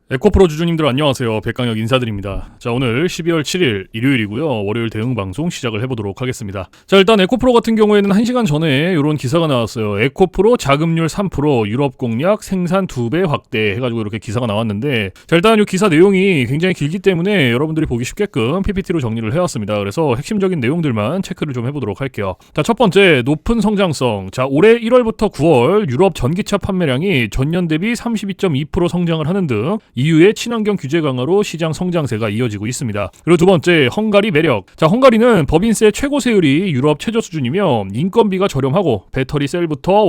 에코프로 주주님들 안녕하세요. 백강혁 인사드립니다. 자, 오늘 12월 7일 일요일이고요. 월요일 대응 방송 시작을 해보도록 하겠습니다. 자, 일단 에코프로 같은 경우에는 1시간 전에 이런 기사가 나왔어요. 에코프로 자금률 3%, 유럽 공약 생산 2배 확대 해가지고 이렇게 기사가 나왔는데, 자, 일단 이 기사 내용이 굉장히 길기 때문에 여러분들이 보기 쉽게끔 PPT로 정리를 해왔습니다. 그래서 핵심적인 내용들만 체크를 좀 해보도록 할게요. 자, 첫 번째, 높은 성장성. 자, 올해 1월부터 9월 유럽 전기차 판매량이 전년 대비 32.2% 성장을 하는 등 EU의 친환경 규제 강화로 시장 성장세가 이어지고 있습니다. 그리고 두 번째, 헝가리 매력. 자, 헝가리는 법인세 최고 세율이 유럽 최저 수준이며 인건비가 저렴하고 배터리 셀부터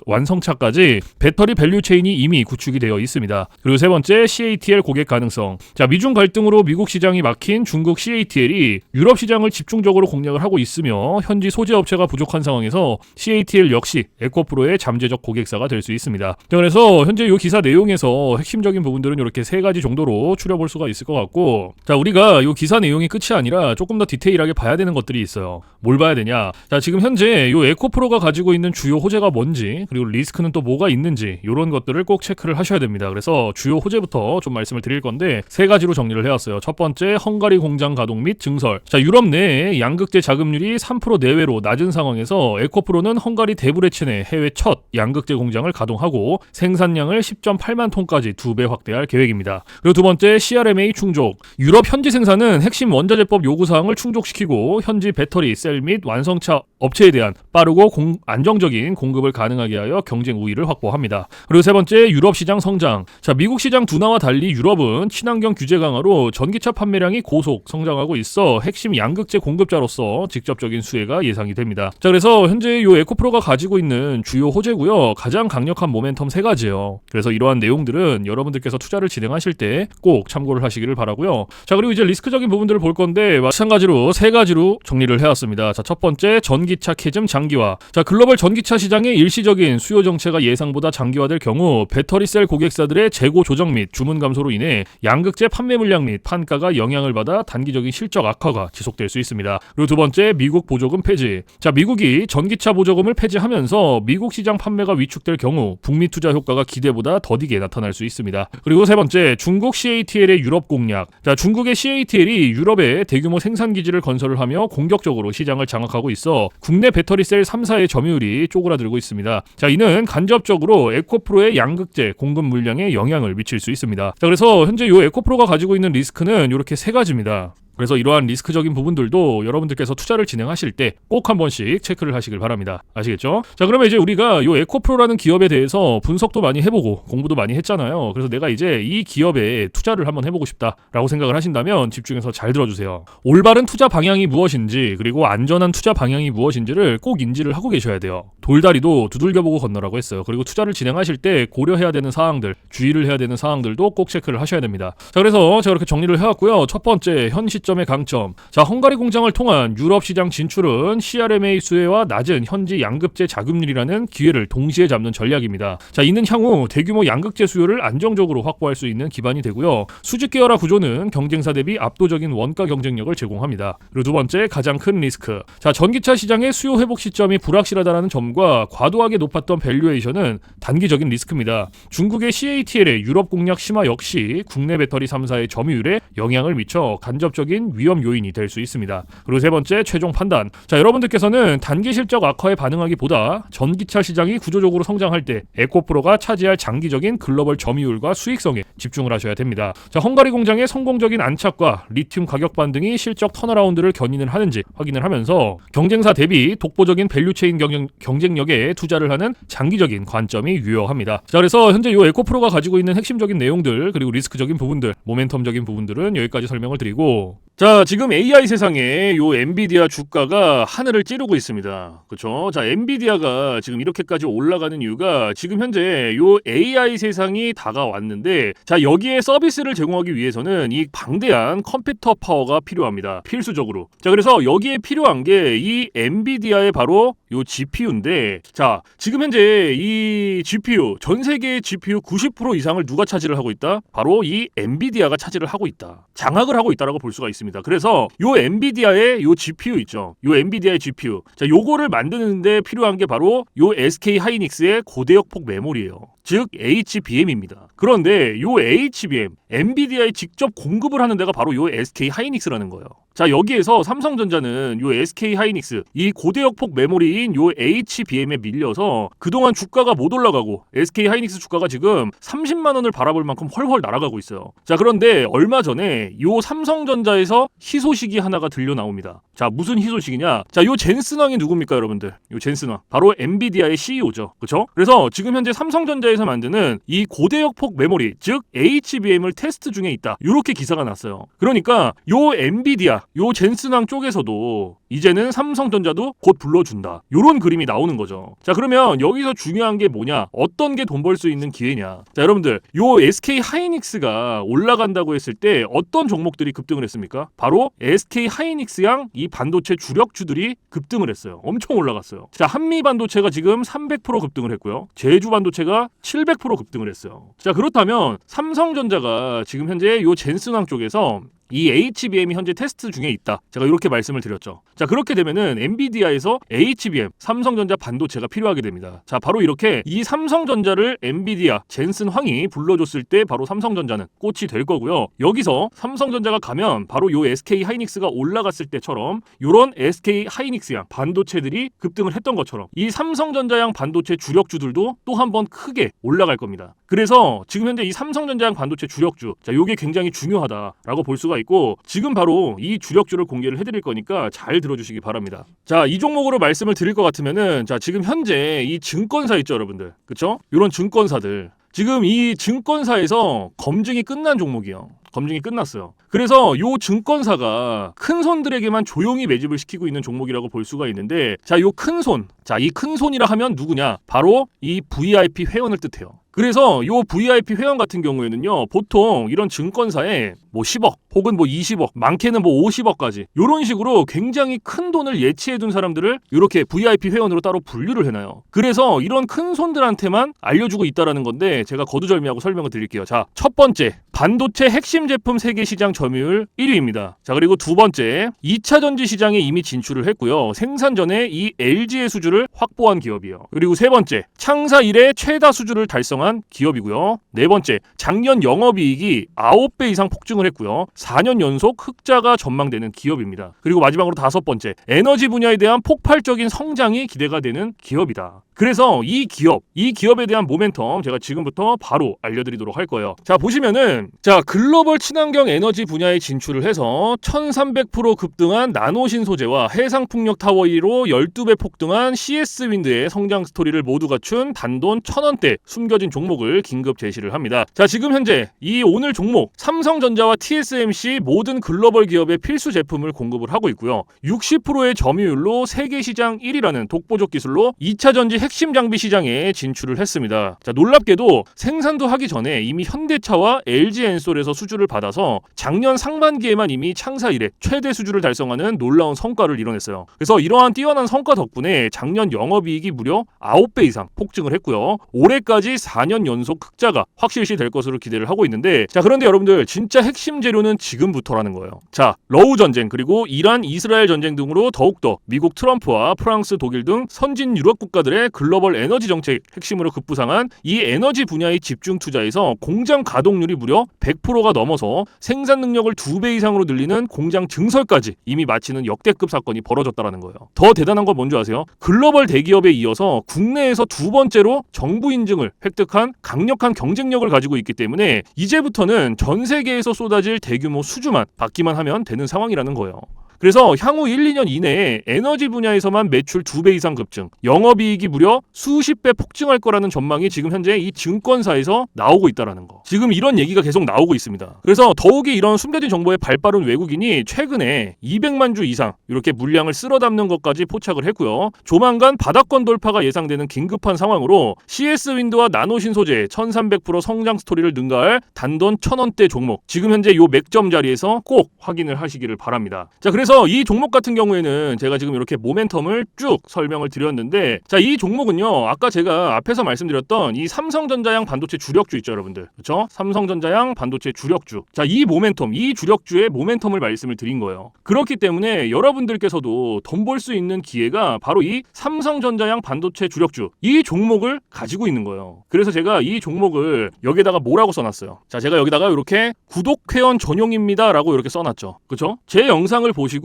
완성차까지 배터리 밸류체인이 이미 구축이 되어 있습니다. 그리고 세 번째, CATL 고객 가능성. 자, 미중 갈등으로 미국 시장이 막힌 중국 CATL이 유럽 시장을 집중적으로 공략을 하고 있으며 현지 소재 업체가 부족한 상황에서 CATL 역시 에코프로의 잠재적 고객사가 될 수 있습니다. 자, 그래서 현재 이 기사 내용에서 핵심적인 부분들은 이렇게 세 가지 정도로 추려볼 수가 있을 것 같고, 자, 우리가 이 기사 내용이 끝이 아니라 조금 더 디테일하게 봐야 되는 것들이 있어요. 뭘 봐야 되냐? 자, 지금 현재 이 에코프로가 가지고 있는 주요 호재가 뭔지, 그리고 리스크는 또 뭐가 있는지, 이런 것들을 꼭 체크를 하셔야 됩니다. 그래서 주요 호재부터 좀 말씀을 드릴 건데 세 가지로 정리를 해왔어요. 첫 번째, 헝가리 공장 가동 및 증설. 자, 유럽 내에 양극재 자급률이 3% 내외로 낮은 상황에서 에코프로는 헝가리 데브레첸에 해외 첫 양극재 공장을 가동하고 생산량을 10.8만 톤까지 2배 확대할 계획입니다. 그리고 두 번째, CRMA 충족. 유럽 현지 생산은 핵심 원자재법 요구사항을 충족시키고 현지 배터리, 셀 및 완성차 업체에 대한 빠르고 안정적인 공급을 가능하게 하여 경쟁 우위를 확보합니다. 그리고 세 번째, 유럽 시장 성장. 자, 미국 시장 둔화와 달리 유럽은 친환경 규제 강화로 전기차 판매량이 고속 성장하고 있어 핵심 양극재 공급자로서 직접적인 수혜가 예상이 됩니다. 자, 그래서 현재 이 에코프로가 가지고 있는 주요 호재고요. 가장 강력한 모멘텀 세 가지예요. 그래서 이러한 내용들은 여러분들께서 투자를 진행하실 때 꼭 참고를 하시기를 바라고요. 자, 그리고 이제 리스크적인 부분들을 볼 건데 마찬가지로 세 가지로 정리를 해왔습니다. 자, 첫 번째, 전기차 캐즘 장기화. 자, 글로벌 전기차 시장의 일시적인 수요 정체가 예상보다 장기화될 경우 배터리셀 고객사들의 재고 조정 및 주문 감소로 인해 양극재 판매 물량 및 판가가 영향을 받아 단기적인 실적 악화가 지속될 수 있습니다. 그리고 두 번째, 미국 보조금 폐지. 자, 미국이 전기차 보조금을 폐지하면서 미국 시장 판매가 위축될 경우 북미 투자 효과가 기대보다 더디게 나타날 수 있습니다. 그리고 세 번째, 중국 CATL의 유럽 공략. 자, 중국의 CATL이 유럽에 대규모 생산 기지를 건설을 하며 공격적으로 시장을 장악하고 있어 국내 배터리셀 3사의 점유율이 쪼그라들고 있습니다. 자, 이는 간접적으로 에코프로의 양극재 공급 물량에 영향을 미칠 수 있습니다. 자, 그래서 현재 이 에코프로가 가지고 있는 리스크는 이렇게 세 가지입니다. 그래서 이러한 리스크적인 부분들도 여러분들께서 투자를 진행하실 때 꼭 한 번씩 체크를 하시길 바랍니다. 아시겠죠? 자, 그러면 이제 우리가 이 에코프로라는 기업에 대해서 분석도 많이 해보고 공부도 많이 했잖아요. 그래서 내가 이제 이 기업에 투자를 한번 해보고 싶다라고 생각을 하신다면 집중해서 잘 들어주세요. 올바른 투자 방향이 무엇인지, 그리고 안전한 투자 방향이 무엇인지를 꼭 인지를 하고 계셔야 돼요. 돌다리도 두들겨보고 건너라고 했어요. 그리고 투자를 진행하실 때 고려해야 되는 사항들, 주의를 해야 되는 사항들도 꼭 체크를 하셔야 됩니다. 자, 그래서 제가 이렇게 정리를 해왔고요. 첫 번째, 현 시점의 강점. 자, 헝가리 공장을 통한 유럽 시장 진출은 CRMA 수혜와 낮은 현지 양극재 자급률이라는 기회를 동시에 잡는 전략입니다. 자, 이는 향후 대규모 양극재 수요를 안정적으로 확보할 수 있는 기반이 되고요. 수직 계열화 구조는 경쟁사 대비 압도적인 원가 경쟁력을 제공합니다. 그리고 두 번째, 가장 큰 리스크. 자, 전기차 시장의 수요 회복 시점이 불확실하다는 점과 과도하게 높았던 밸류에이션은 단기적인 리스크입니다. 중국의 CATL의 유럽 공략 심화 역시 국내 배터리 3사의 점유율에 영향을 미쳐 간접적인 위험 요인이 될 수 있습니다. 그리고 세 번째, 최종 판단. 자, 여러분들께서는 단기 실적 악화에 반응하기보다 전기차 시장이 구조적으로 성장할 때 에코프로가 차지할 장기적인 글로벌 점유율과 수익성에 집중을 하셔야 됩니다. 자, 헝가리 공장의 성공적인 안착과 리튬 가격 반등이 실적 턴어라운드를 견인을 하는지 확인을 하면서 경쟁사 대비 독보적인 밸류체인 경쟁력에 투자를 하는 장기적인 관점이 유효합니다. 자, 그래서 현재 이 에코프로가 가지고 있는 핵심적인 내용들, 그리고 리스크적인 부분들, 모멘텀적인 부분들은 여기까지 설명을 드리고, 자, 지금 AI 세상에 요 엔비디아 주가가 하늘을 찌르고 있습니다. 그렇죠? 자, 엔비디아가 지금 이렇게까지 올라가는 이유가 지금 현재 요 AI 세상이 다가왔는데, 자, 여기에 서비스를 제공하기 위해서는 이 방대한 컴퓨터 파워가 필요합니다. 필수적으로. 자, 그래서 여기에 필요한 게 이 엔비디아의 바로 요 GPU인데, 자, 지금 현재 이 GPU, 전 세계의 GPU 90% 이상을 누가 차지를 하고 있다? 바로 이 엔비디아가 차지를 하고 있다. 장악을 하고 있다라고 볼 수가 있습니다. 있습니다. 그래서 요 엔비디아의 요 GPU 있죠. 요 엔비디아의 GPU. 자, 요거를 만드는데 필요한 게 바로 요 SK 하이닉스의 고대역폭 메모리예요. 즉 HBM입니다. 그런데 요 HBM, 엔비디아에 직접 공급을 하는 데가 바로 요 SK 하이닉스라는 거예요. 자, 여기에서 삼성전자는 요 SK 하이닉스 이 고대역폭 메모리인 요 HBM에 밀려서 그동안 주가가 못 올라가고 SK 하이닉스 주가가 지금 30만 원을 바라볼 만큼 헐헐 날아가고 있어요. 자, 그런데 얼마 전에 요 삼성전자에서 희소식이 하나가 들려 나옵니다. 자, 무슨 희소식이냐? 자, 요 젠슨 왕이 누굽니까, 여러분들? 요 젠슨 왕. 바로 엔비디아의 CEO죠. 그렇죠? 그래서 지금 현재 삼성전자에서 만드는 이 고대역폭 메모리, 즉 HBM을 테스트 중에 있다. 이렇게 기사가 났어요. 그러니까 요 엔비디아, 요 젠슨 왕 쪽에서도 이제는 삼성전자도 곧 불러준다. 요런 그림이 나오는 거죠. 자, 그러면 여기서 중요한 게 뭐냐? 어떤 게 돈 벌 수 있는 기회냐? 자, 여러분들, 요 SK 하이닉스가 올라간다고 했을 때 어떤 종목들이 급등을 했습니까? 바로 SK 하이닉스양 이 반도체 주력주들이 급등을 했어요. 엄청 올라갔어요. 자, 한미 반도체가 지금 300% 급등을 했고요. 제주 반도체가 700% 급등을 했어요. 자, 그렇다면 삼성전자가 지금 현재 요 젠슨왕 쪽에서 이 HBM이 현재 테스트 중에 있다. 제가 이렇게 말씀을 드렸죠. 자, 그렇게 되면은 엔비디아에서 HBM, 삼성전자 반도체가 필요하게 됩니다. 자, 바로 이렇게 이 삼성전자를 엔비디아, 젠슨 황이 불러줬을 때 바로 삼성전자는 꽃이 될 거고요. 여기서 삼성전자가 가면 바로 요 SK 하이닉스가 올라갔을 때처럼 요런 SK 하이닉스양 반도체들이 급등을 했던 것처럼 이 삼성전자양 반도체 주력주들도 또 한 번 크게 올라갈 겁니다. 그래서 지금 현재 이 삼성전자양 반도체 주력주, 자, 요게 굉장히 중요하다라고 볼 수가 있고 지금 바로 이 주력주를 공개를 해드릴 거니까 잘 들어주시기 바랍니다. 자, 이 종목으로 말씀을 드릴 것 같으면은 자, 지금 현재 이 증권사 있죠, 여러분들, 그쵸? 이런 증권사들 지금 이 증권사에서 검증이 끝난 종목이에요. 검증이 끝났어요. 그래서 요 증권사가 큰 손들에게만 조용히 매집을 시키고 있는 종목이라고 볼 수가 있는데 자, 요 큰 손, 자, 이 큰 손이라 하면 누구냐? 바로 이 VIP 회원을 뜻해요. 그래서 요 VIP 회원 같은 경우에는요, 보통 이런 증권사에 뭐 10억 혹은 뭐 20억, 많게는 뭐 50억까지 이런 식으로 굉장히 큰 돈을 예치해둔 사람들을 이렇게 VIP 회원으로 따로 분류를 해놔요. 그래서 이런 큰 손들한테만 알려주고 있다라는 건데 제가 거두절미하고 설명을 드릴게요. 자, 첫 번째, 반도체 핵심 제품 세계 시장 점유율 1위입니다. 자, 그리고 두 번째, 2차 전지 시장에 이미 진출을 했고요. 생산 전에 이 LG의 수주를 확보한 기업이에요. 그리고 세 번째, 창사 이래 최다 수주를 달성한 기업이고요. 네 번째, 작년 영업이익이 9배 이상 폭증을 했고요. 4년 연속 흑자가 전망되는 기업입니다. 그리고 마지막으로 다섯 번째, 에너지 분야에 대한 폭발적인 성장이 기대가 되는 기업이다. 그래서 이 기업에 대한 모멘텀 제가 지금부터 바로 알려드리도록 할 거예요. 자, 보시면은 자, 글로벌 친환경 에너지 분야에 진출을 해서 1300% 급등한 나노신 소재와 해상풍력 타워 1로 12배 폭등한 CS윈드의 성장 스토리를 모두 갖춘 단돈 1000원대 숨겨진 종목을 긴급 제시를 합니다. 자, 지금 현재 이 오늘 종목 삼성전자와 TSMC 모든 글로벌 기업의 필수 제품을 공급을 하고 있고요. 60%의 점유율로 세계 시장 1위라는 독보적 기술로 2차 전지 핵심 장비 시장에 진출을 했습니다. 자, 놀랍게도 생산도 하기 전에 이미 현대차와 LG엔솔에서 수주를 받아서 작년 상반기에만 이미 창사 이래 최대 수주를 달성하는 놀라운 성과를 이뤄냈어요. 그래서 이러한 뛰어난 성과 덕분에 작년 영업이익이 무려 9배 이상 폭증을 했고요. 올해까지 4년 연속 흑자가 확실시 될 것으로 기대를 하고 있는데 자, 그런데 여러분들 진짜 핵심 재료는 지금부터라는 거예요. 자, 러우 전쟁 그리고 이란 이스라엘 전쟁 등으로 더욱더 미국 트럼프와 프랑스 독일 등 선진 유럽 국가들의 글로벌 에너지 정책 핵심으로 급부상한 이 에너지 분야의 집중 투자에서 공장 가동률이 무려 100%가 넘어서 생산 능력을 2배 이상으로 늘리는 공장 증설까지 이미 마치는 역대급 사건이 벌어졌다는 거예요. 더 대단한 건 뭔지 아세요? 글로벌 대기업에 이어서 국내에서 두 번째로 정부 인증을 획득한 강력한 경쟁력을 가지고 있기 때문에 이제부터는 전 세계에서 쏟아질 대규모 수주만 받기만 하면 되는 상황이라는 거예요. 그래서 향후 1, 2년 이내에 에너지 분야에서만 매출 2배 이상 급증, 영업이익이 무려 수십 배 폭증할 거라는 전망이 지금 현재 이 증권사에서 나오고 있다는 거. 지금 이런 얘기가 계속 나오고 있습니다. 그래서 더욱이 이런 숨겨진 정보에 발빠른 외국인이 최근에 200만 주 이상 이렇게 물량을 쓸어 담는 것까지 포착을 했고요. 조만간 바닥권 돌파가 예상되는 긴급한 상황으로 CS윈드와 나노신 소재 1300% 성장 스토리를 능가할 단돈 1000원대 종목, 지금 현재 요 맥점 자리에서 꼭 확인을 하시기를 바랍니다. 자, 그래서 그래서 이 종목 같은 경우에는 제가 지금 이렇게 모멘텀을 쭉 설명을 드렸는데, 자, 이 종목은요, 아까 제가 앞에서 말씀드렸던 이 삼성전자양 반도체 주력주 있죠, 여러분들. 그렇죠? 삼성전자양 반도체 주력주. 자, 이 모멘텀, 이 주력주의 모멘텀을 말씀을 드린 거예요. 그렇기 때문에 여러분들께서도 돈 벌 수 있는 기회가 바로 이 삼성전자양 반도체 주력주, 이 종목을 가지고 있는 거예요. 그래서 제가 이 종목을 여기다가 뭐라고 써놨어요. 자, 제가 여기다가 이렇게 구독회원 전용입니다라고 이렇게 써놨죠. 그렇죠? 제 영상을 보시고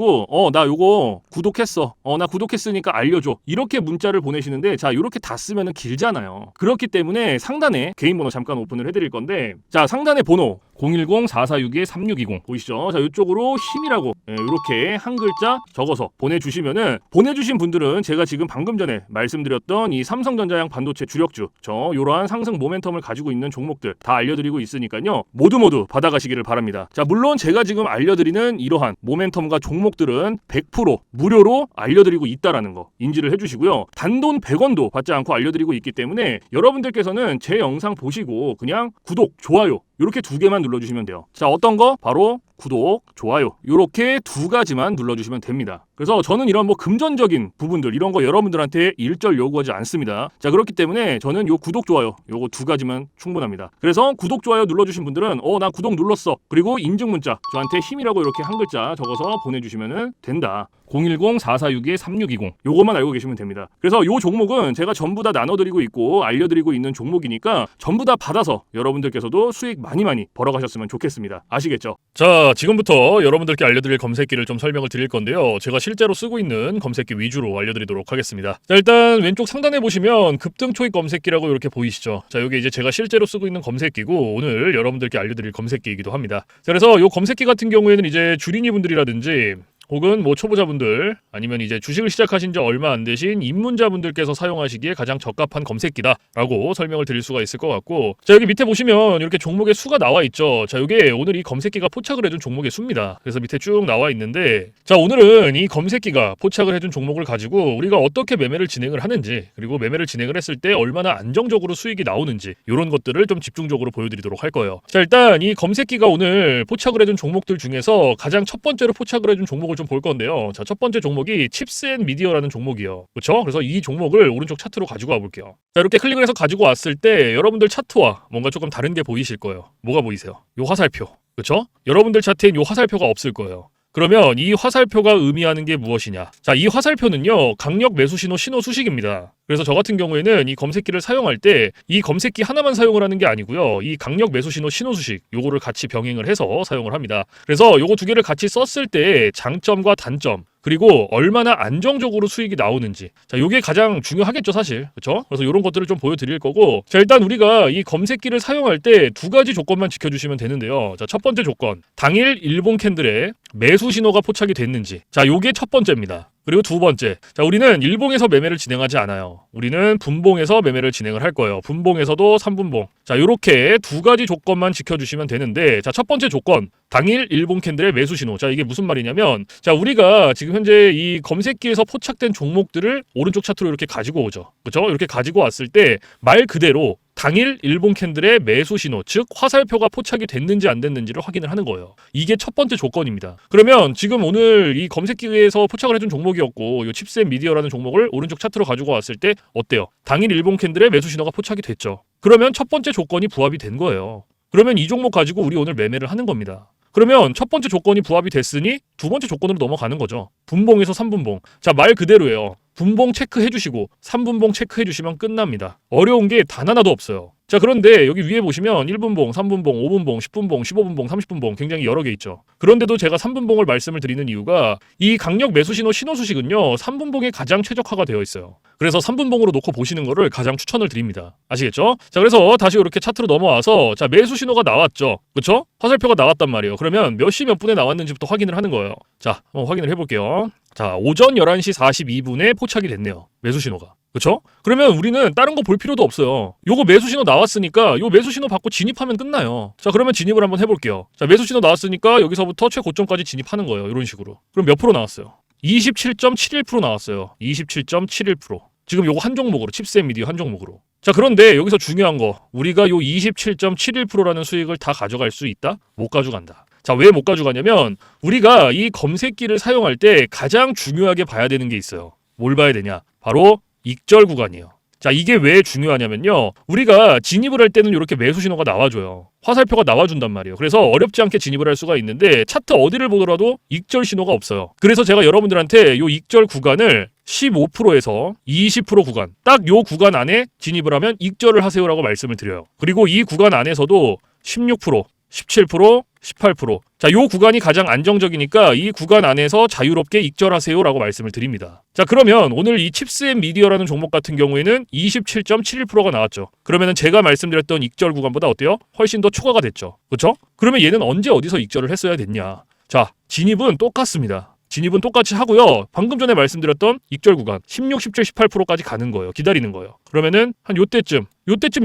나 요거 구독했어. 나 구독했으니까 알려줘. 이렇게 문자를 보내시는데, 자, 이렇게 다 쓰면은 길잖아요. 그렇기 때문에 상단에 개인 번호 잠깐 오픈을 해드릴 건데, 자, 상단에 번호 010-4462-3620 보이시죠? 자, 이쪽으로 힘이라고 이렇게 한 글자 적어서 보내주시면은, 보내주신 분들은 제가 지금 방금 전에 말씀드렸던 이 삼성전자양 반도체 주력주, 요러한 상승 모멘텀을 가지고 있는 종목들 다 알려드리고 있으니까요, 모두 받아가시기를 바랍니다. 자, 물론 제가 지금 알려드리는 이러한 모멘텀과 종목들은 100% 무료로 알려드리고 있다라는 거 인지를 해주시고요. 단돈 100원도 받지 않고 알려드리고 있기 때문에 여러분들께서는 제 영상 보시고 그냥 구독, 좋아요 이렇게 2개만 눌러주시면 돼요. 자, 어떤 거? 바로 구독, 좋아요 이렇게 2가지만 눌러주시면 됩니다. 그래서 저는 이런 금전적인 부분들 이런 거 여러분들한테 일절 요구하지 않습니다. 자, 그렇기 때문에 저는 요 구독, 좋아요 요거 2가지만 충분합니다. 그래서 구독, 좋아요 눌러주신 분들은 나 구독 눌렀어. 그리고 인증 문자 저한테 힘이라고 이렇게 한 글자 적어서 보내주시면 된다. 010-4462-3620 요것만 알고 계시면 됩니다. 그래서 요 종목은 제가 전부 다 나눠드리고 있고 알려드리고 있는 종목이니까 전부 다 받아서 여러분들께서도 수익 많이 벌어가셨으면 좋겠습니다. 아시겠죠? 자, 지금부터 여러분들께 알려드릴 검색기를 좀 설명을 드릴 건데요. 제가 실제로 쓰고 있는 검색기 위주로 알려드리도록 하겠습니다. 자, 일단 왼쪽 상단에 보시면 급등 초입 검색기라고 이렇게 보이시죠? 자, 이게 이제 제가 실제로 쓰고 있는 검색기고 오늘 여러분들께 알려드릴 검색기이기도 합니다. 자, 그래서 요 검색기 같은 경우에는 이제 주린이 분들이라든지 혹은 초보자분들 아니면 이제 주식을 시작하신 지 얼마 안 되신 입문자분들께서 사용하시기에 가장 적합한 검색기다라고 설명을 드릴 수가 있을 것 같고, 자, 여기 밑에 보시면 이렇게 종목의 수가 나와 있죠. 자, 이게 오늘 이 검색기가 포착을 해준 종목의 수입니다. 그래서 밑에 쭉 나와 있는데, 자, 오늘은 이 검색기가 포착을 해준 종목을 가지고 우리가 어떻게 매매를 진행을 하는지, 그리고 매매를 진행을 했을 때 얼마나 안정적으로 수익이 나오는지 이런 것들을 좀 집중적으로 보여드리도록 할 거예요. 자, 일단 이 검색기가 오늘 포착을 해준 종목들 중에서 가장 첫 번째로 포착을 해준 종목을 좀 볼 건데요. 자, 첫 번째 종목이 칩스앤미디어라는 종목이요. 그렇죠? 그래서 이 종목을 오른쪽 차트로 가지고 와볼게요. 자, 이렇게 클릭을 해서 가지고 왔을 때 여러분들 차트와 뭔가 조금 다른 게 보이실 거예요. 뭐가 보이세요? 요 화살표. 그렇죠? 여러분들 차트엔 요 화살표가 없을 거예요. 그러면 이 화살표가 의미하는 게 무엇이냐? 자, 이 화살표는요, 강력 매수 신호 수식입니다. 그래서 저 같은 경우에는 이 검색기를 사용할 때 이 검색기 하나만 사용을 하는 게 아니고요, 이 강력 매수 신호 수식 요거를 같이 병행을 해서 사용을 합니다. 그래서 요거 2개를 같이 썼을 때 장점과 단점, 그리고 얼마나 안정적으로 수익이 나오는지, 자, 요게 가장 중요하겠죠, 사실. 그렇죠? 그래서 이런 것들을 좀 보여드릴 거고, 자, 일단 우리가 이 검색기를 사용할 때 2가지 조건만 지켜주시면 되는데요. 자, 첫 번째 조건, 당일 일본 캔들에 매수 신호가 포착이 됐는지. 자, 요게 첫 번째입니다. 그리고 2번째, 자, 우리는 일봉에서 매매를 진행하지 않아요. 우리는 분봉에서 매매를 진행을 할 거예요. 분봉에서도 3분봉. 자, 요렇게 2가지 조건만 지켜주시면 되는데, 자, 첫 번째 조건, 당일 일봉 캔들의 매수 신호. 자, 이게 무슨 말이냐면, 자, 우리가 지금 현재 이 검색기에서 포착된 종목들을 오른쪽 차트로 이렇게 가지고 오죠. 그렇죠? 이렇게 가지고 왔을 때 말 그대로 당일 일본 캔들의 매수 신호, 즉 화살표가 포착이 됐는지 안 됐는지를 확인을 하는 거예요. 이게 첫 번째 조건입니다. 그러면 지금 오늘 이 검색기에서 포착을 해준 종목이었고, 이 칩스앤미디어라는 종목을 오른쪽 차트로 가지고 왔을 때 어때요? 당일 일본 캔들의 매수 신호가 포착이 됐죠. 그러면 첫 번째 조건이 부합이 된 거예요. 그러면 이 종목 가지고 우리 오늘 매매를 하는 겁니다. 그러면 첫 번째 조건이 부합이 됐으니 2번째 조건으로 넘어가는 거죠. 분봉에서 3분봉. 자, 말 그대로예요. 분봉 체크해 주시고 3분봉 체크해 주시면 끝납니다. 어려운 게 단 하나도 없어요. 자, 그런데 여기 위에 보시면 1분봉, 3분봉, 5분봉, 10분봉, 15분봉, 30분봉 굉장히 여러 개 있죠. 그런데도 제가 3분봉을 말씀을 드리는 이유가 이 강력 매수 신호 수식은요, 3분봉에 가장 최적화가 되어 있어요. 그래서 3분봉으로 놓고 보시는 거를 가장 추천을 드립니다. 아시겠죠? 자, 그래서 다시 이렇게 차트로 넘어와서, 자, 매수 신호가 나왔죠. 그렇죠? 화살표가 나왔단 말이에요. 그러면 몇 시 몇 분에 나왔는지부터 확인을 하는 거예요. 자, 한번 확인을 해볼게요. 자, 오전 11시 42분에 포착이 됐네요. 매수 신호가. 그렇죠? 그러면 우리는 다른 거 볼 필요도 없어요. 요거 매수 신호 나왔으니까 요 매수 신호 받고 진입하면 끝나요. 자, 그러면 진입을 한번 해볼게요. 자, 매수 신호 나왔으니까 여기서부터 최고점까지 진입하는 거예요. 이런 식으로. 그럼 몇 프로 나왔어요? 27.71% 나왔어요. 27.71%. 지금 요거 한 종목으로, 칩스앤미디어 한 종목으로. 자, 그런데 여기서 중요한 거, 우리가 요 27.71%라는 수익을 다 가져갈 수 있다? 못 가져간다. 자, 왜 못 가져가냐면 우리가 이 검색기를 사용할 때 가장 중요하게 봐야 되는 게 있어요. 뭘 봐야 되냐? 바로 익절 구간이에요. 자, 이게 왜 중요하냐면요. 우리가 진입을 할 때는 이렇게 매수 신호가 나와줘요. 화살표가 나와준단 말이에요. 그래서 어렵지 않게 진입을 할 수가 있는데 차트 어디를 보더라도 익절 신호가 없어요. 그래서 제가 여러분들한테 이 익절 구간을 15%에서 20% 구간, 딱 이 구간 안에 진입을 하면 익절을 하세요라고 말씀을 드려요. 그리고 이 구간 안에서도 16%, 17%, 18%. 자, 요 구간이 가장 안정적이니까 이 구간 안에서 자유롭게 익절하세요라고 말씀을 드립니다. 자, 그러면 오늘 이 칩스앤미디어라는 종목 같은 경우에는 27.71%가 나왔죠. 그러면은 제가 말씀드렸던 익절 구간보다 어때요? 훨씬 더 초과가 됐죠. 그렇죠? 그러면 얘는 언제 어디서 익절을 했어야 됐냐? 자, 진입은 똑같습니다. 진입은 똑같이 하고요. 방금 전에 말씀드렸던 익절 구간 16, 17, 18%까지 가는 거예요. 기다리는 거예요. 그러면은 한 요때쯤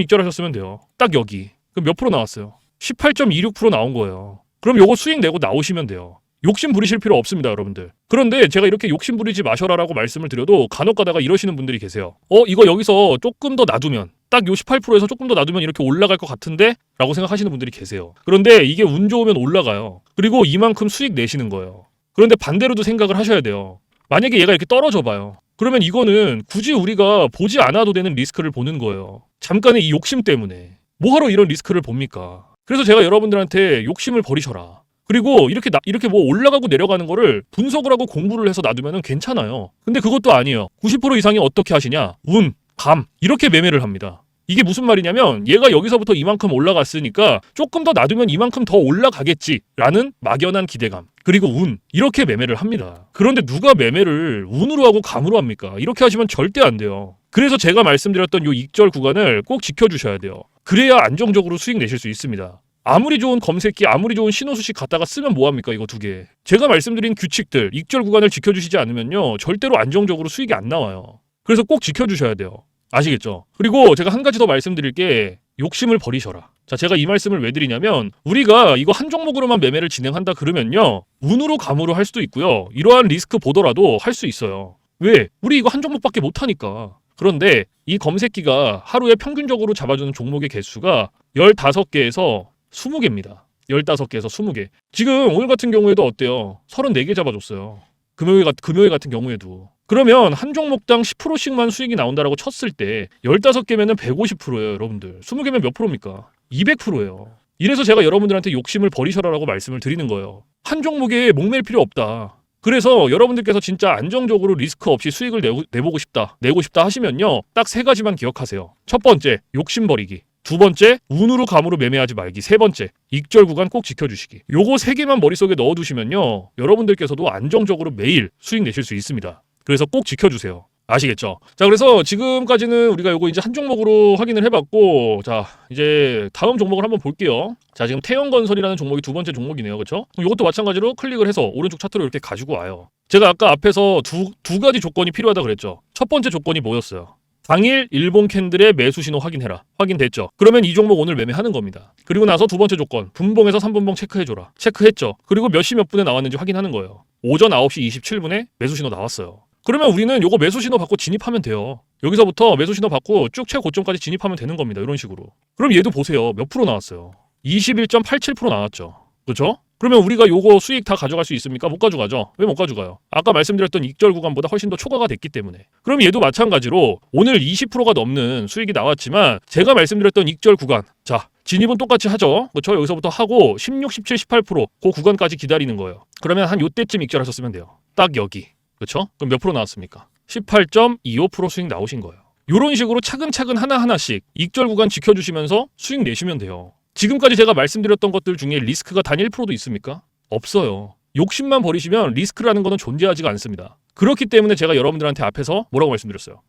익절하셨으면 돼요. 딱 여기. 그럼 몇 프로 나왔어요? 18.26% 나온 거예요. 그럼 요거 수익 내고 나오시면 돼요. 욕심 부리실 필요 없습니다, 여러분들. 그런데 제가 이렇게 욕심 부리지 마셔라라고 말씀을 드려도 간혹 가다가 이러시는 분들이 계세요. 이거 여기서 조금 더 놔두면 딱 요 18%에서 조금 더 놔두면 이렇게 올라갈 것 같은데? 라고 생각하시는 분들이 계세요. 그런데 이게 운 좋으면 올라가요. 그리고 이만큼 수익 내시는 거예요. 그런데 반대로도 생각을 하셔야 돼요. 만약에 얘가 이렇게 떨어져 봐요. 그러면 이거는 굳이 우리가 보지 않아도 되는 리스크를 보는 거예요. 잠깐의 이 욕심 때문에. 뭐하러 이런 리스크를 봅니까? 그래서 제가 여러분들한테 욕심을 버리셔라. 그리고 이렇게 뭐 올라가고 내려가는 거를 분석을 하고 공부를 해서 놔두면 괜찮아요. 근데 그것도 아니에요. 90% 이상이 어떻게 하시냐? 운, 감 이렇게 매매를 합니다. 이게 무슨 말이냐면 얘가 여기서부터 이만큼 올라갔으니까 조금 더 놔두면 이만큼 더 올라가겠지라는 막연한 기대감. 그리고 운 이렇게 매매를 합니다. 그런데 누가 매매를 운으로 하고 감으로 합니까? 이렇게 하시면 절대 안 돼요. 그래서 제가 말씀드렸던 이 익절 구간을 꼭 지켜주셔야 돼요. 그래야 안정적으로 수익 내실 수 있습니다. 아무리 좋은 검색기, 아무리 좋은 신호수식 갖다가 쓰면 뭐합니까? 이거 두 개. 제가 말씀드린 규칙들, 익절 구간을 지켜주시지 않으면요. 절대로 안정적으로 수익이 안 나와요. 그래서 꼭 지켜주셔야 돼요. 아시겠죠? 그리고 제가 한 가지 더 말씀드릴 게 욕심을 버리셔라. 자, 제가 이 말씀을 왜 드리냐면 우리가 이거 한 종목으로만 매매를 진행한다 그러면요. 운으로 감으로 할 수도 있고요. 이러한 리스크 보더라도 할 수 있어요. 왜? 우리 이거 한 종목밖에 못 하니까. 그런데 이 검색기가 하루에 평균적으로 잡아주는 종목의 개수가 15개에서 20개입니다. 15개에서 20개. 지금 오늘 같은 경우에도 어때요? 34개 잡아줬어요. 금요일 같은 경우에도. 그러면 한 종목당 10%씩만 수익이 나온다라고 쳤을 때 15개면은 150%예요, 여러분들. 20개면 몇 프로입니까? 200%예요. 이래서 제가 여러분들한테 욕심을 버리셔라라고 말씀을 드리는 거예요. 한 종목에 목맬 필요 없다. 그래서 여러분들께서 진짜 안정적으로 리스크 없이 수익을 내고 싶다 하시면요. 딱 3가지만 기억하세요. 첫 번째, 욕심 버리기. 두 번째, 운으로 감으로 매매하지 말기. 세 번째, 익절 구간 꼭 지켜주시기. 요거 3개만 머릿속에 넣어두시면요. 여러분들께서도 안정적으로 매일 수익 내실 수 있습니다. 그래서 꼭 지켜주세요. 아시겠죠? 자, 그래서 지금까지는 우리가 요거 이제 한 종목으로 확인을 해봤고, 자, 이제 다음 종목을 한번 볼게요. 자, 지금 태영건설이라는 종목이 두 번째 종목이네요. 그렇죠? 이것도 마찬가지로 클릭을 해서 오른쪽 차트로 이렇게 가지고 와요. 제가 아까 앞에서 두 가지 조건이 필요하다 그랬죠. 첫 번째 조건이 뭐였어요? 당일 일본 캔들의 매수 신호 확인해라. 확인됐죠? 그러면 이 종목 오늘 매매하는 겁니다. 그리고 나서 두 번째 조건, 분봉에서 3분봉 체크해줘라. 체크했죠? 그리고 몇 시 몇 분에 나왔는지 확인하는 거예요. 오전 9시 27분에 매수 신호 나왔어요. 그러면 우리는 요거 매수 신호 받고 진입하면 돼요. 여기서부터 매수 신호 받고 쭉 최고점까지 진입하면 되는 겁니다. 이런 식으로. 그럼 얘도 보세요. 몇 프로 나왔어요? 21.87% 나왔죠. 그렇죠? 그러면 우리가 요거 수익 다 가져갈 수 있습니까? 못 가져가죠. 왜 못 가져가요? 아까 말씀드렸던 익절 구간보다 훨씬 더 초과가 됐기 때문에. 그럼 얘도 마찬가지로 오늘 20%가 넘는 수익이 나왔지만 제가 말씀드렸던 익절 구간, 자, 진입은 똑같이 하죠. 그렇죠? 여기서부터 하고 16, 17, 18% 그 구간까지 기다리는 거예요. 그러면 한 요때쯤 익절하셨으면 돼요. 딱 여기. 그렇죠? 그럼 몇 프로 나왔습니까? 18.25% 수익 나오신 거예요. 이런 식으로 차근차근 하나하나씩 익절 구간 지켜주시면서 수익 내시면 돼요. 지금까지 제가 말씀드렸던 것들 중에 리스크가 단 1%도 있습니까? 없어요. 욕심만 버리시면 리스크라는 거는 존재하지가 않습니다. 그렇기 때문에 제가 여러분들한테 앞에서 뭐라고 말씀드렸어요?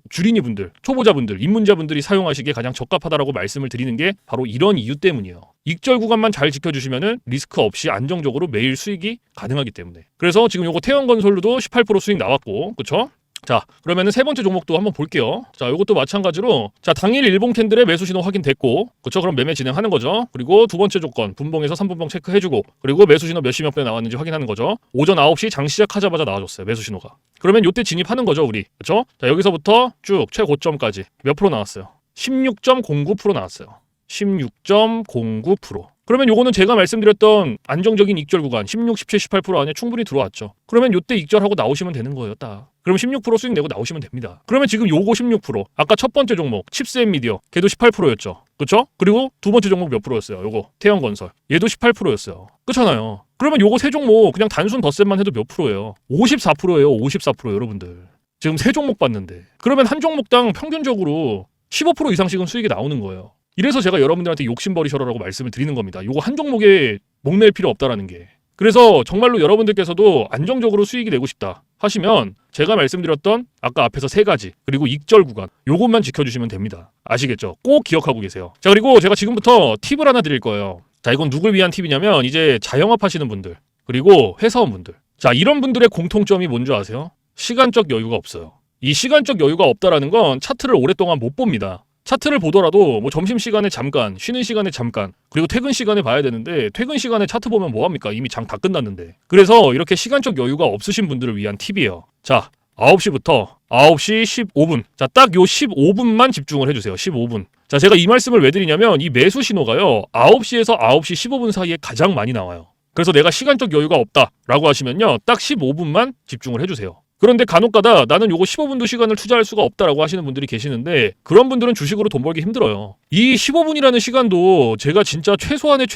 주린이 분들, 초보자분들, 입문자분들이 사용하시기에 가장 적합하다라고 말씀을 드리는 게 바로 이런 이유 때문이에요. 익절 구간만 잘 지켜주시면 리스크 없이 안정적으로 매일 수익이 가능하기 때문에. 그래서 지금 요거 태영건설로도 18% 수익 나왔고, 그쵸? 자, 그러면은 세 번째 종목도 한번 볼게요. 자, 요것도 마찬가지로 자, 당일 일본 캔들의 매수 신호 확인됐고, 그렇죠? 그럼 매매 진행하는 거죠. 그리고 두 번째 조건, 분봉에서 3분봉 체크해주고, 그리고 매수 신호 몇 시 몇 분에 나왔는지 확인하는 거죠. 오전 9시 장 시작하자마자 나와줬어요. 매수 신호가. 그러면 요때 진입하는 거죠, 우리. 그렇죠? 자, 여기서부터 쭉 최고점까지 몇 프로 나왔어요? 16.09% 나왔어요. 16.09%. 그러면 요거는 제가 말씀드렸던 안정적인 익절 구간 16, 17, 18% 안에 충분히 들어왔죠. 그러면 요때 익절하고 나오시면 되는 거예요, 딱. 그럼 16% 수익 내고 나오시면 됩니다. 그러면 지금 요거 16%, 아까 첫 번째 종목 칩스 앤미디어 걔도 18%였죠. 그쵸? 그리고 두 번째 종목 몇 프로였어요? 요거 태형건설 얘도 18%였어요. 그렇잖아요. 그러면 요거 세 종목 그냥 단순 덧셈만 해도 몇 프로예요? 54%예요. 54% 여러분들. 지금 세 종목 봤는데 그러면 한 종목당 평균적으로 15% 이상씩은 수익이 나오는 거예요. 이래서 제가 여러분들한테 욕심버리셔라라고 말씀을 드리는 겁니다. 요거 한 종목에 목맬 필요 없다라는 게. 그래서 정말로 여러분들께서도 안정적으로 수익이 내고 싶다 하시면 제가 말씀드렸던 아까 앞에서 세 가지 그리고 익절 구간 요것만 지켜주시면 됩니다. 아시겠죠? 꼭 기억하고 계세요. 자, 그리고 제가 지금부터 팁을 하나 드릴 거예요. 자, 이건 누굴 위한 팁이냐면 이제 자영업 하시는 분들 그리고 회사원분들. 자, 이런 분들의 공통점이 뭔지 아세요? 시간적 여유가 없어요. 이 시간적 여유가 없다라는 건 차트를 오랫동안 못 봅니다. 차트를 보더라도 뭐 점심시간에 잠깐, 쉬는 시간에 잠깐, 그리고 퇴근 시간에 봐야 되는데 퇴근 시간에 차트 보면 뭐합니까? 이미 장 다 끝났는데. 그래서 이렇게 시간적 여유가 없으신 분들을 위한 팁이에요. 자, 9시부터 9시 15분. 자, 딱 요 15분만 집중을 해주세요. 15분. 자, 제가 이 말씀을 왜 드리냐면 이 매수 신호가요. 9시에서 9시 15분 사이에 가장 많이 나와요. 그래서 내가 시간적 여유가 없다라고 하시면요. 딱 15분만 집중을 해주세요. 그런데 간혹가다 나는 요거 15분도 시간을 투자할 수가 없다라고 하시는 분들이 계시는데 그런 분들은 주식으로 돈 벌기 힘들어요. 이 15분이라는 시간도 제가 진짜 최소한의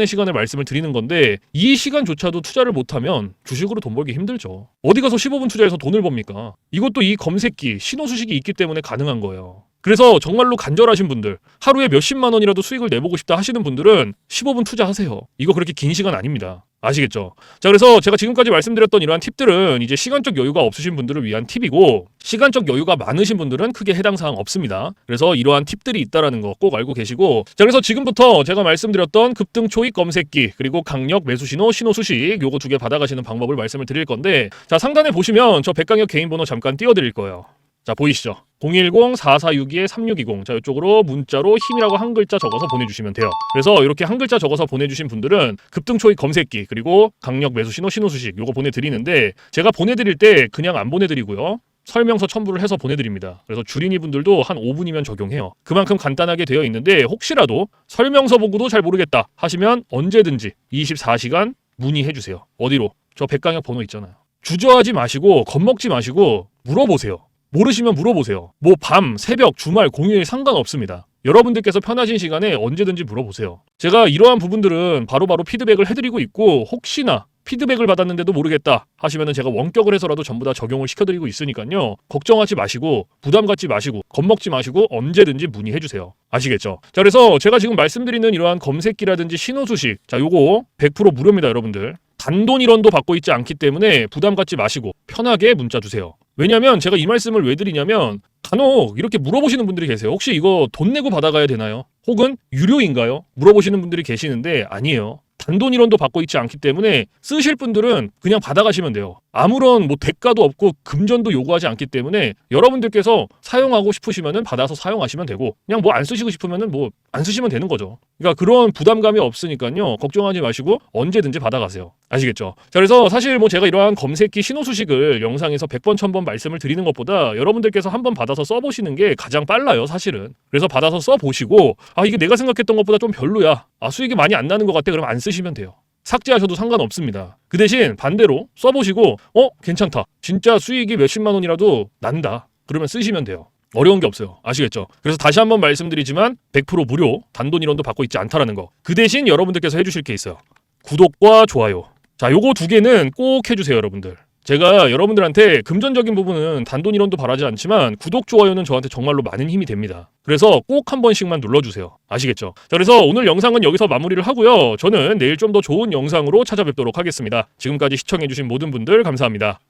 시간을 말씀을 드리는 건데 이 시간조차도 투자를 못하면 주식으로 돈 벌기 힘들죠. 어디 가서 15분 투자해서 돈을 법니까? 이것도 이 검색기, 신호수식이 있기 때문에 가능한 거예요. 그래서 정말로 간절하신 분들, 하루에 몇십만 원이라도 수익을 내보고 싶다 하시는 분들은 15분 투자하세요. 이거 그렇게 긴 시간 아닙니다. 아시겠죠? 자, 그래서 제가 지금까지 말씀드렸던 이러한 팁들은 이제 시간적 여유가 없으신 분들을 위한 팁이고 시간적 여유가 많으신 분들은 크게 해당 사항 없습니다. 그래서 이러한 팁들이 있다라는 거 꼭 알고 계시고 자, 그래서 지금부터 제가 말씀드렸던 급등 초입 검색기 그리고 강력 매수 신호, 신호 수식 요거 두 개 받아가시는 방법을 말씀을 드릴 건데 자, 상단에 보시면 저 백강혁 개인 번호 잠깐 띄워드릴 거예요. 자, 보이시죠? 010-4462-3620 자, 이쪽으로 문자로 힘이라고 한 글자 적어서 보내주시면 돼요. 그래서 이렇게 한 글자 적어서 보내주신 분들은 급등 초입 검색기 그리고 강력 매수 신호, 신호 수식 요거 보내드리는데 제가 보내드릴 때 그냥 안 보내드리고요. 설명서 첨부를 해서 보내드립니다. 그래서 주린이 분들도 한 5분이면 적용해요. 그만큼 간단하게 되어 있는데 혹시라도 설명서 보고도 잘 모르겠다 하시면 언제든지 24시간 문의해주세요. 어디로? 저 백강혁 번호 있잖아요. 주저하지 마시고 겁먹지 마시고 물어보세요. 모르시면 물어보세요. 뭐 밤, 새벽, 주말, 공휴일 상관없습니다. 여러분들께서 편하신 시간에 언제든지 물어보세요. 제가 이러한 부분들은 바로바로 피드백을 해드리고 있고 혹시나 피드백을 받았는데도 모르겠다 하시면은 제가 원격을 해서라도 전부 다 적용을 시켜드리고 있으니까요. 걱정하지 마시고 부담 갖지 마시고 겁먹지 마시고 언제든지 문의해주세요. 아시겠죠? 자, 그래서 제가 지금 말씀드리는 이러한 검색기라든지 신호수식 자, 요거 100% 무료입니다, 여러분들. 단돈 1원도 받고 있지 않기 때문에 부담 갖지 마시고 편하게 문자 주세요. 왜냐면 제가 이 말씀을 왜 드리냐면 간혹 이렇게 물어보시는 분들이 계세요. 혹시 이거 돈 내고 받아가야 되나요? 혹은 유료인가요? 물어보시는 분들이 계시는데 아니에요. 단돈 1원도 받고 있지 않기 때문에 쓰실 분들은 그냥 받아가시면 돼요. 아무런 뭐 대가도 없고 금전도 요구하지 않기 때문에 여러분들께서 사용하고 싶으시면은 받아서 사용하시면 되고 그냥 뭐 안 쓰시고 싶으면은 뭐 안 쓰시면 되는 거죠. 그러니까 그런 부담감이 없으니까요. 걱정하지 마시고 언제든지 받아가세요. 아시겠죠? 자, 그래서 사실 뭐 제가 이러한 검색기 신호 수식을 영상에서 100번 1000번 말씀을 드리는 것보다 여러분들께서 한번 받아서 써보시는 게 가장 빨라요, 사실은. 그래서 받아서 써보시고 아, 이게 내가 생각했던 것보다 좀 별로야. 아, 수익이 많이 안 나는 것 같아. 그러면 안 쓰시면 돼요. 삭제하셔도 상관없습니다. 그 대신 반대로 써보시고 괜찮다. 진짜 수익이 몇십만 원이라도 난다. 그러면 쓰시면 돼요. 어려운 게 없어요. 아시겠죠? 그래서 다시 한번 말씀드리지만 100% 무료, 단돈 1원도 받고 있지 않다라는 거. 그 대신 여러분들께서 해주실 게 있어요. 구독과 좋아요. 자, 요거 두 개는 꼭 해주세요, 여러분들. 제가 여러분들한테 금전적인 부분은 단돈 1원도 바라지 않지만 구독, 좋아요는 저한테 정말로 많은 힘이 됩니다. 그래서 꼭 한 번씩만 눌러주세요. 아시겠죠? 자, 그래서 오늘 영상은 여기서 마무리를 하고요. 저는 내일 좀 더 좋은 영상으로 찾아뵙도록 하겠습니다. 지금까지 시청해주신 모든 분들 감사합니다.